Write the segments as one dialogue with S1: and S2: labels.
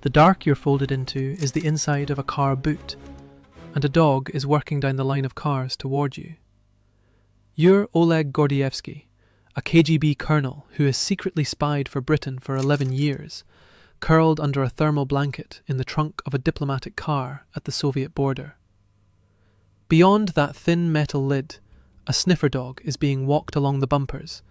S1: The dark you're folded into is the inside of a car boot, and a dog is working down the line of cars toward you. You're Oleg Gordievsky, a KGB colonel who has secretly spied for Britain for 11 years, curled under a thermal blanket in the trunk of a diplomatic car at the Soviet border. Beyond that thin metal lid, a sniffer dog is being walked along the bumpers,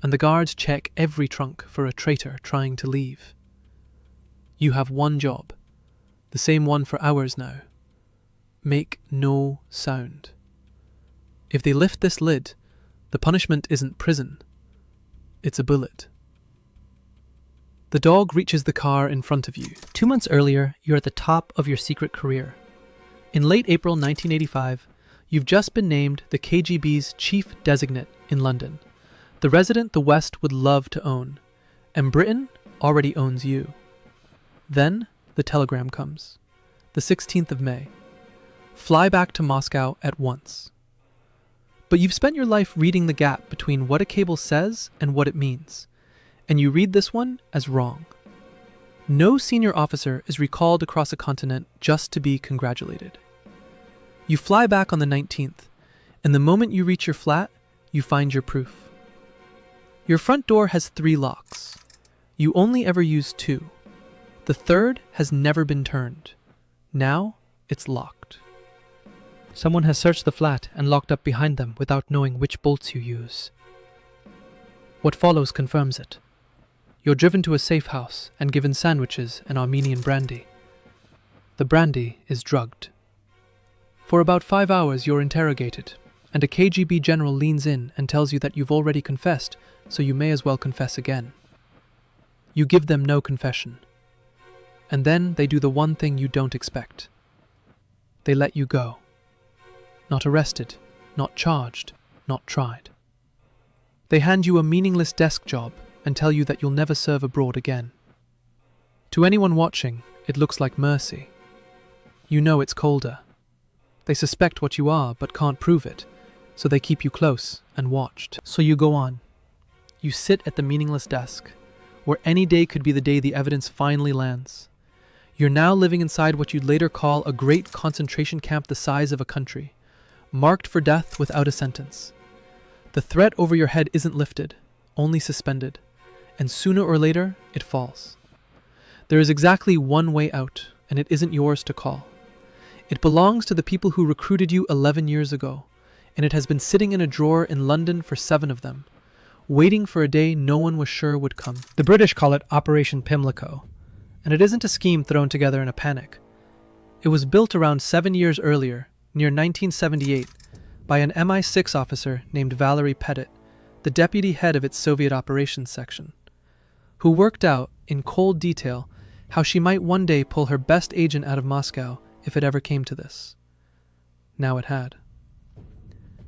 S1: and the guards check every trunk for a traitor trying to leave. You have one job, the same one for hours now. Make no sound. If they lift this lid, the punishment isn't prison, it's a bullet. The dog reaches the car in front of you. 2 months earlier, you're at the top of your secret career. In late April 1985, you've just been named the KGB's chief designate in London, the resident the West would love to own, and Britain already owns you. Then the telegram comes, the 16th of May. Fly back to Moscow at once. But you've spent your life reading the gap between what a cable says and what it means, and you read this one as wrong. No senior officer is recalled across a continent just to be congratulated. You fly back on the 19th, and the moment you reach your flat, you find your proof. Your front door has 3 locks. You only ever use 2. The third has never been turned. Now it's locked. Someone has searched the flat and locked up behind them without knowing which bolts you use. What follows confirms it. You're driven to a safe house and given sandwiches and Armenian brandy. The brandy is drugged. For about 5 hours you're interrogated, and a KGB general leans in and tells you that you've already confessed, so you may as well confess again. You give them no confession. And then they do the one thing you don't expect. They let you go. Not arrested, not charged, not tried. They hand you a meaningless desk job and tell you that you'll never serve abroad again. To anyone watching, it looks like mercy. You know it's colder. They suspect what you are but can't prove it, so they keep you close and watched. So you go on. You sit at the meaningless desk, where any day could be the day the evidence finally lands. You're now living inside what you'd later call a great concentration camp the size of a country, marked for death without a sentence. The threat over your head isn't lifted, only suspended, and sooner or later it falls. There is exactly one way out, and it isn't yours to call. It belongs to the people who recruited you 11 years ago, and it has been sitting in a drawer in London for 7 of them, waiting for a day no one was sure would come. The British call it Operation PIMLICO, and it isn't a scheme thrown together in a panic. It was built around 7 years earlier, near 1978, by an MI6 officer named Valery Petit, the deputy head of its Soviet operations section, who worked out, in cold detail, how she might one day pull her best agent out of Moscow if it ever came to this. Now it had.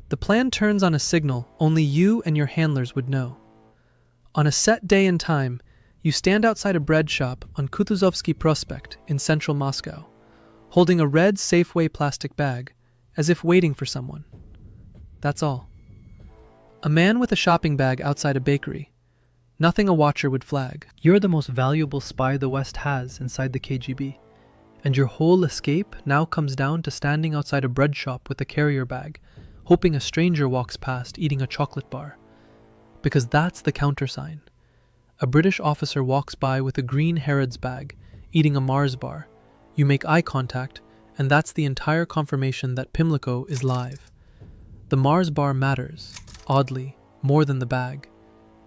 S1: The plan turns on a signal only you and your handlers would know. On a set day and time, you stand outside a bread shop on Kutuzovsky Prospect in central Moscow, holding a red Safeway plastic bag, as if waiting for someone. That's all. A man with a shopping bag outside a bakery. Nothing a watcher would flag. You're the most valuable spy the West has inside the KGB, and your whole escape now comes down to standing outside a bread shop with a carrier bag, hoping a stranger walks past eating a chocolate bar. Because that's the countersign. A British officer walks by with a green Harrods bag, eating a Mars bar. You make eye contact, and that's the entire confirmation that Pimlico is live. The Mars bar matters, oddly, more than the bag.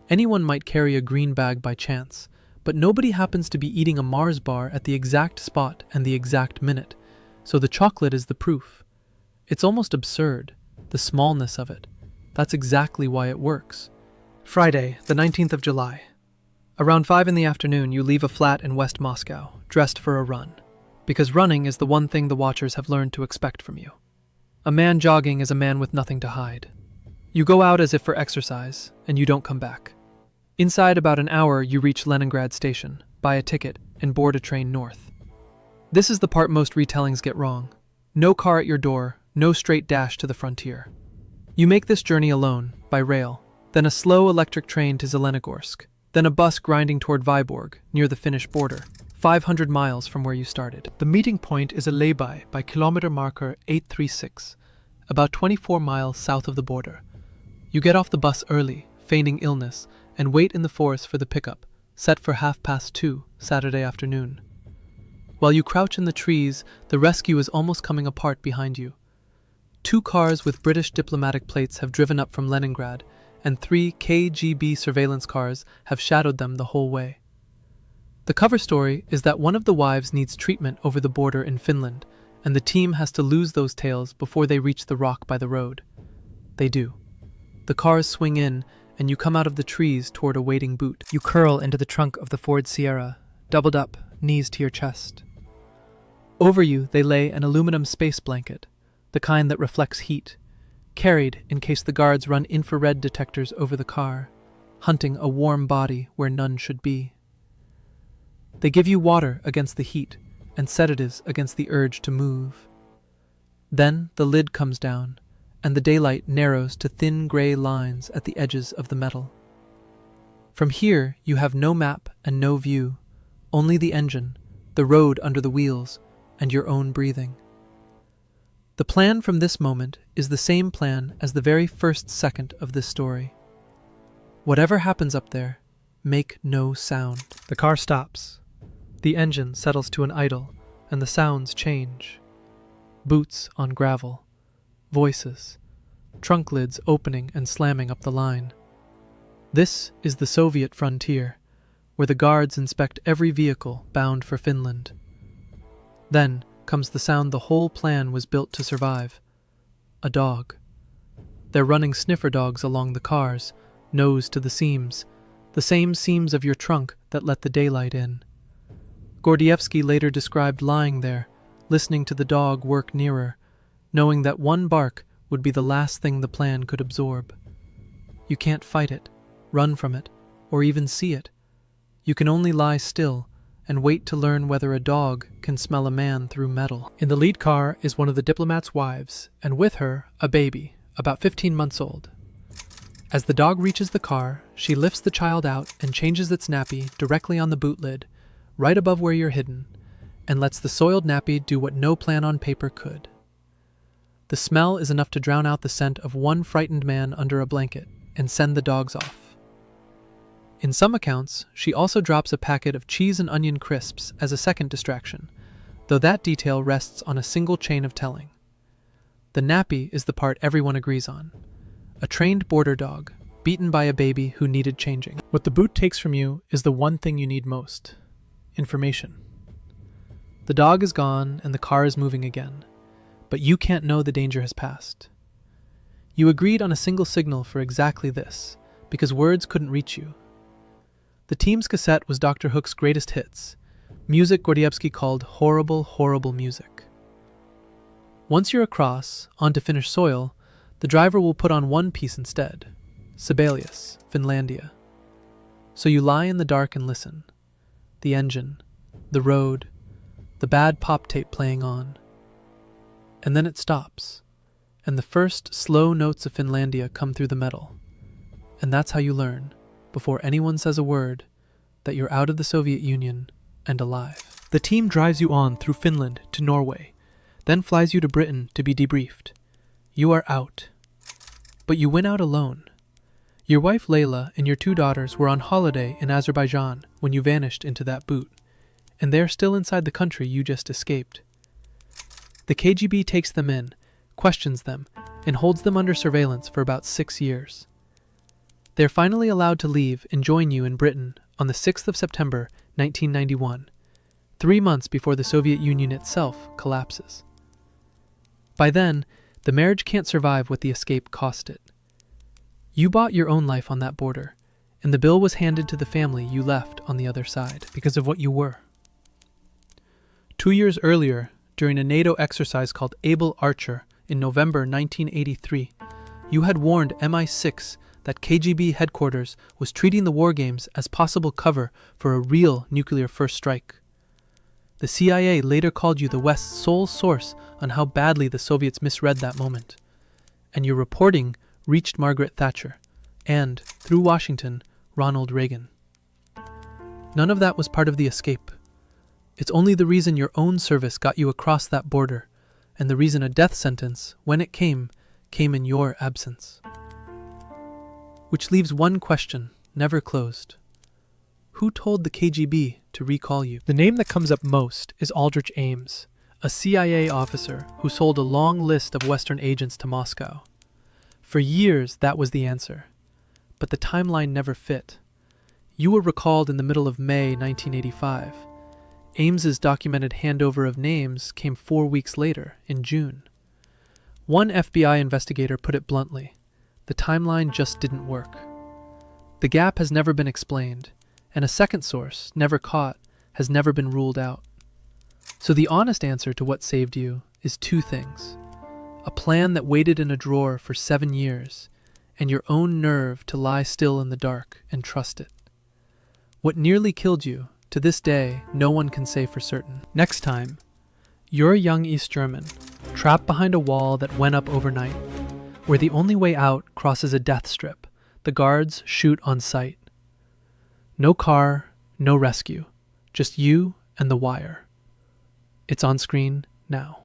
S1: Anyone might carry a green bag by chance, but nobody happens to be eating a Mars bar at the exact spot and the exact minute, so the chocolate is the proof. It's almost absurd, the smallness of it. That's exactly why it works. Friday, the 19th of July. Around 5 in the afternoon, you leave a flat in West Moscow, dressed for a run. Because running is the one thing the watchers have learned to expect from you. A man jogging is a man with nothing to hide. You go out as if for exercise, and you don't come back. Inside about an hour, you reach Leningrad station, buy a ticket, and board a train north. This is the part most retellings get wrong. No car at your door, no straight dash to the frontier. You make this journey alone, by rail, then a slow electric train to Zelenogorsk, then a bus grinding toward Vyborg, near the Finnish border. 500 miles from where you started. The meeting point is a lay-by by kilometer marker 836, about 24 miles south of the border. You get off the bus early, feigning illness, and wait in the forest for the pickup, set for 2:30 Saturday afternoon. While you crouch in the trees, the rescue is almost coming apart behind you. 2 cars with British diplomatic plates have driven up from Leningrad, and 3 KGB surveillance cars have shadowed them the whole way. The cover story is that one of the wives needs treatment over the border in Finland, and the team has to lose those tails before they reach the rock by the road. They do. The cars swing in, and you come out of the trees toward a waiting boot. You curl into the trunk of the Ford Sierra, doubled up, knees to your chest. Over you, they lay an aluminum space blanket, the kind that reflects heat, carried in case the guards run infrared detectors over the car, hunting a warm body where none should be. They give you water against the heat and sedatives against the urge to move. Then the lid comes down, and the daylight narrows to thin gray lines at the edges of the metal. From here, you have no map and no view, only the engine, the road under the wheels, and your own breathing. The plan from this moment is the same plan as the very first second of this story. Whatever happens up there, make no sound. The car stops. The engine settles to an idle, and the sounds change. Boots on gravel, voices, trunk lids opening and slamming up the line. This is the Soviet frontier, where the guards inspect every vehicle bound for Finland. Then comes the sound the whole plan was built to survive. A dog. They're running sniffer dogs along the cars, nose to the seams, the same seams of your trunk that let the daylight in. Gordievsky later described lying there, listening to the dog work nearer, knowing that one bark would be the last thing the plan could absorb. You can't fight it, run from it, or even see it. You can only lie still and wait to learn whether a dog can smell a man through metal. In the lead car is one of the diplomat's wives, and with her, a baby, about 15 months old. As the dog reaches the car, she lifts the child out and changes its nappy directly on the boot lid, right above where you're hidden, and lets the soiled nappy do what no plan on paper could. The smell is enough to drown out the scent of one frightened man under a blanket and send the dogs off. In some accounts, she also drops a packet of cheese and onion crisps as a second distraction, though that detail rests on a single chain of telling. The nappy is the part everyone agrees on. A trained border dog, beaten by a baby who needed changing. What the boot takes from you is the one thing you need most: information. The dog is gone and the car is moving again, but you can't know the danger has passed. You agreed on a single signal for exactly this, because words couldn't reach you. The team's cassette was Dr. Hook's greatest hits, music Gordievsky called horrible, horrible music. Once you're across, onto Finnish soil, the driver will put on one piece instead, Sibelius, Finlandia. So you lie in the dark and listen. The engine, the road, the bad pop tape playing on. And then it stops, and the first slow notes of Finlandia come through the metal. And that's how you learn, before anyone says a word, that you're out of the Soviet Union and alive. The team drives you on through Finland to Norway, then flies you to Britain to be debriefed. You are out. But you went out alone. Your wife Layla and your 2 daughters were on holiday in Azerbaijan when you vanished into that boot, and they're still inside the country you just escaped. The KGB takes them in, questions them, and holds them under surveillance for about 6 years. They're finally allowed to leave and join you in Britain on the 6th of September, 1991, 3 months before the Soviet Union itself collapses. By then, the marriage can't survive what the escape cost it. You bought your own life on that border, and the bill was handed to the family you left on the other side because of what you were. 2 years earlier, during a NATO exercise called Able Archer in November 1983, you had warned MI6 that KGB headquarters was treating the war games as possible cover for a real nuclear first strike. The CIA later called you the West's sole source on how badly the Soviets misread that moment, and your reporting reached Margaret Thatcher and, through Washington, Ronald Reagan. None of that was part of the escape. It's only the reason your own service got you across that border, and the reason a death sentence, when it came in your absence. Which leaves one question, never closed. Who told the KGB to recall you? The name that comes up most is Aldrich Ames, a CIA officer who sold a long list of Western agents to Moscow. For years, that was the answer. But the timeline never fit. You were recalled in the middle of May 1985. Ames's documented handover of names came 4 weeks later, in June. One FBI investigator put it bluntly: the timeline just didn't work. The gap has never been explained, and a second source, never caught, has never been ruled out. So the honest answer to what saved you is two things: a plan that waited in a drawer for 7 years, and your own nerve to lie still in the dark and trust it. What nearly killed you, to this day, no one can say for certain. Next time, you're a young East German, trapped behind a wall that went up overnight, where the only way out crosses a death strip. The guards shoot on sight. No car, no rescue, just you and the wire. It's on screen now.